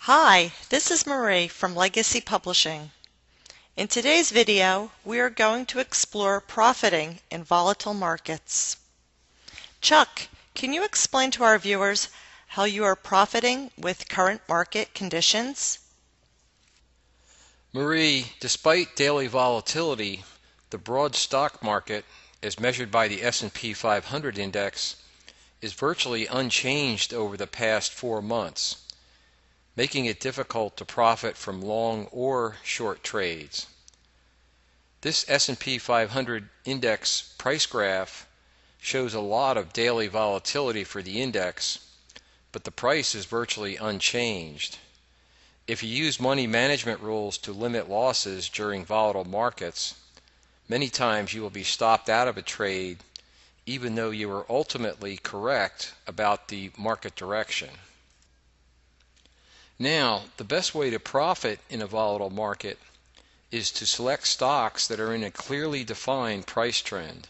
Hi, this is Marie from Legacy Publishing. In today's video, we are going to explore profiting in volatile markets. Chuck, can you explain to our viewers how you are profiting with current market conditions? Marie, despite daily volatility, the broad stock market, as measured by the S&P 500 index, is virtually unchanged over the past 4 months, making it difficult to profit from long or short trades. This S&P 500 index price graph shows a lot of daily volatility for the index, but the price is virtually unchanged. If you use money management rules to limit losses during volatile markets, many times you will be stopped out of a trade even though you were ultimately correct about the market direction. Now, the best way to profit in a volatile market is to select stocks that are in a clearly defined price trend.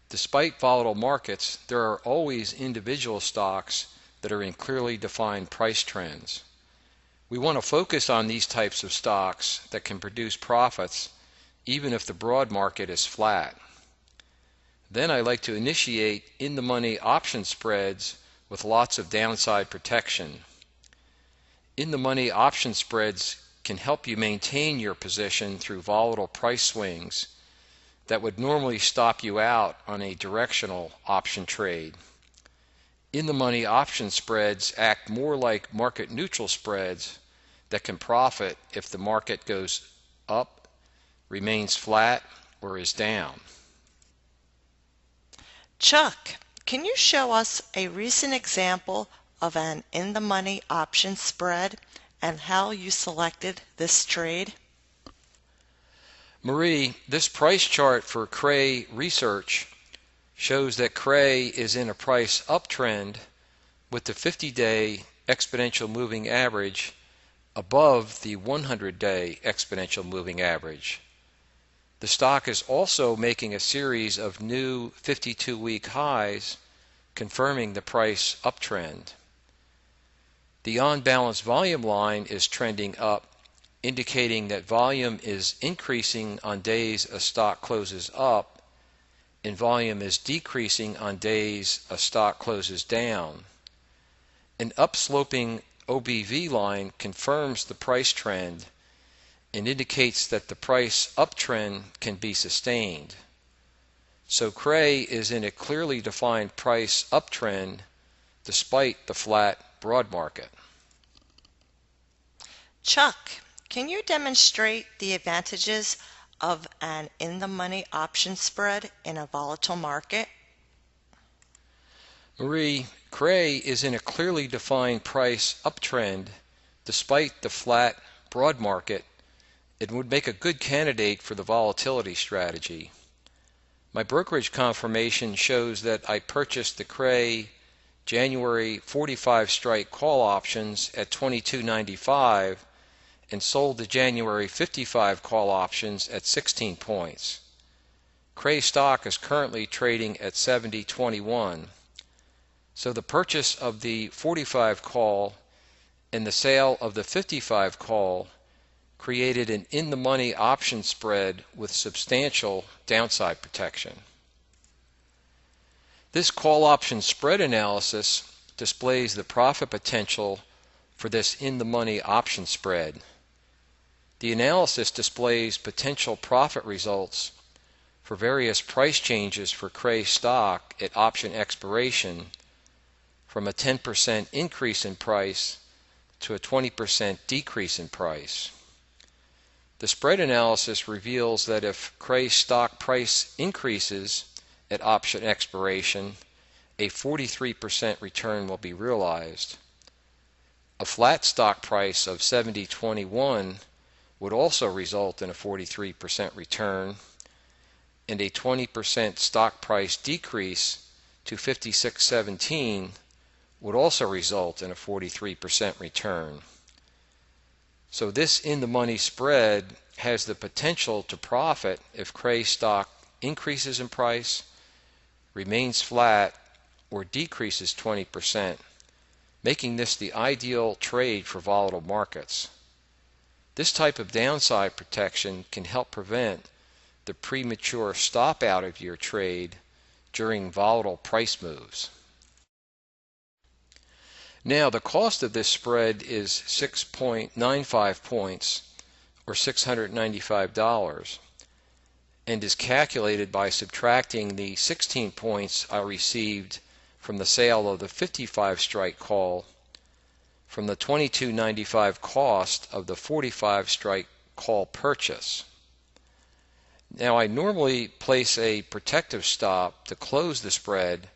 Despite volatile markets, there are always individual stocks that are in clearly defined price trends. We want to focus on these types of stocks that can produce profits even if the broad market is flat. Then I like to initiate in-the-money option spreads with lots of downside protection. In-the-money option spreads can help you maintain your position through volatile price swings that would normally stop you out on a directional option trade. In-the-money option spreads act more like market neutral spreads that can profit if the market goes up, remains flat, or is down. Chuck, can you show us a recent example of an in-the-money option spread and how you selected this trade? Marie, this price chart for Cray Research shows that Cray is in a price uptrend with the 50-day exponential moving average above the 100-day exponential moving average. The stock is also making a series of new 52-week highs, confirming the price uptrend. The on-balance volume line is trending up, indicating that volume is increasing on days a stock closes up, and volume is decreasing on days a stock closes down. An upsloping OBV line confirms the price trend and indicates that the price uptrend can be sustained. So Cray is in a clearly defined price uptrend despite the flat broad market. Chuck, can you demonstrate the advantages of an in-the-money option spread in a volatile market? Marie, Cray is in a clearly defined price uptrend despite the flat broad market. It would make a good candidate for the volatility strategy. My brokerage confirmation shows that I purchased the Cray January 45 strike call options at $22.95 and sold the January 55 call options at 16 points. Cray stock is currently trading at 70.21. So the purchase of the 45 call and the sale of the 55 call created an in-the-money option spread with substantial downside protection. This call option spread analysis displays the profit potential for this in-the-money option spread. The analysis displays potential profit results for various price changes for Cray stock at option expiration, from a 10% increase in price to a 20% decrease in price. The spread analysis reveals that if Cray stock price increases at option expiration, a 43% return will be realized. A flat stock price of 70.21 would also result in a 43% return, and a 20% stock price decrease to 56.17 would also result in a 43% return. So this in-the-money spread has the potential to profit if Cray stock increases in price, remains flat, or decreases 20%, making this the ideal trade for volatile markets. This type of downside protection can help prevent the premature stop out of your trade during volatile price moves. Now, the cost of this spread is 6.95 points, or $695, and is calculated by subtracting the 16 points I received from the sale of the 55 strike call from the $22.95 cost of the 45 strike call purchase. Now, I normally place a protective stop to close the spread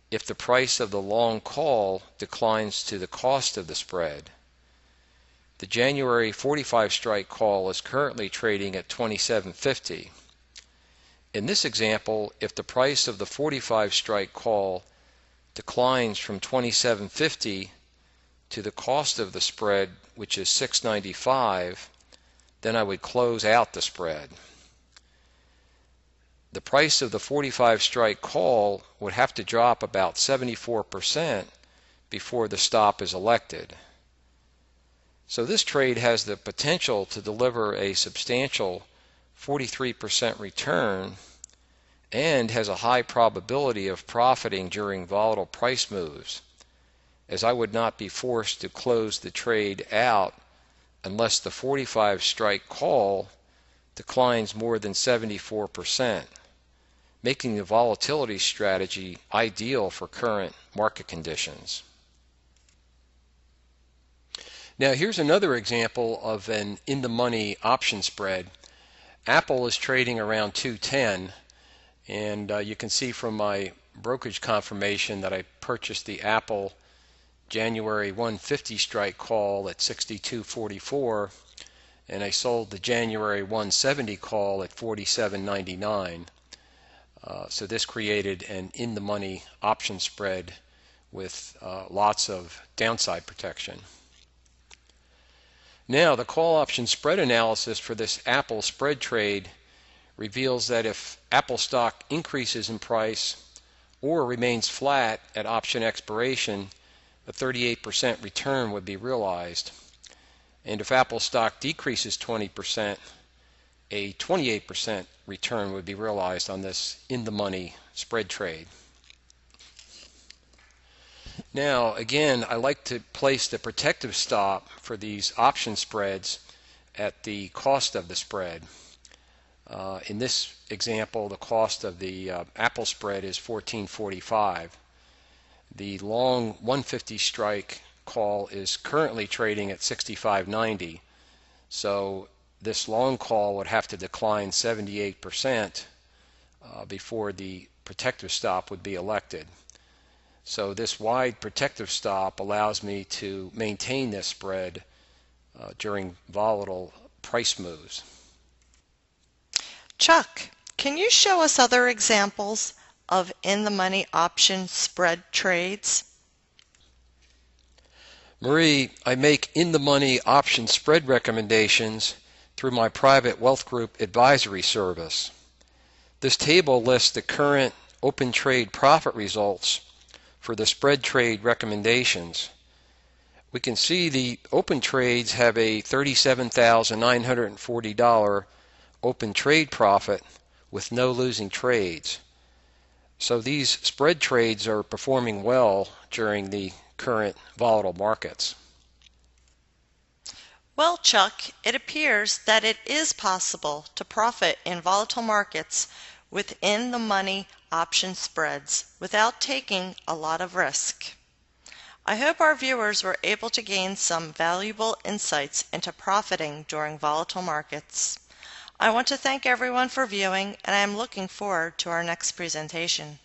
if the price of the long call declines to the cost of the spread. The January 45 strike call is currently trading at $27.50. In this example, if the price of the 45 strike call declines from $27.50 to the cost of the spread, which is $6.95, then I would close out the spread. The price of the 45 strike call would have to drop about 74% before the stop is elected. So this trade has the potential to deliver a substantial 43% return and has a high probability of profiting during volatile price moves, as I would not be forced to close the trade out unless the 45 strike call declines more than 74%, making the volatility strategy ideal for current market conditions. Now, here's another example of an in-the-money option spread. Apple is trading around 210, and you can see from my brokerage confirmation that I purchased the Apple January 150 strike call at 62.44, and I sold the January 170 call at 47.99. So this created an in-the-money option spread with lots of downside protection. Now, the call option spread analysis for this Apple spread trade reveals that if Apple stock increases in price or remains flat at option expiration, a 38% return would be realized. And if Apple stock decreases 20%, a 28% return would be realized on this in-the-money spread trade. Now, again, I like to place the protective stop for these option spreads at the cost of the spread. In this example, the cost of the Apple spread is $14.45. The long 150 strike call is currently trading at $65.90. So this long call would have to decline 78% before the protective stop would be elected. So this wide protective stop allows me to maintain this spread during volatile price moves. Chuck, can you show us other examples of in-the-money option spread trades? Marie, I make in-the-money option spread recommendations through my private wealth group advisory service. This table lists the current open trade profit results for the spread trade recommendations. We can see the open trades have a $37,940 open trade profit with no losing trades. So these spread trades are performing well during the current volatile markets. Well, Chuck, it appears that it is possible to profit in volatile markets within the money option spreads without taking a lot of risk. I hope our viewers were able to gain some valuable insights into profiting during volatile markets. I want to thank everyone for viewing, and I am looking forward to our next presentation.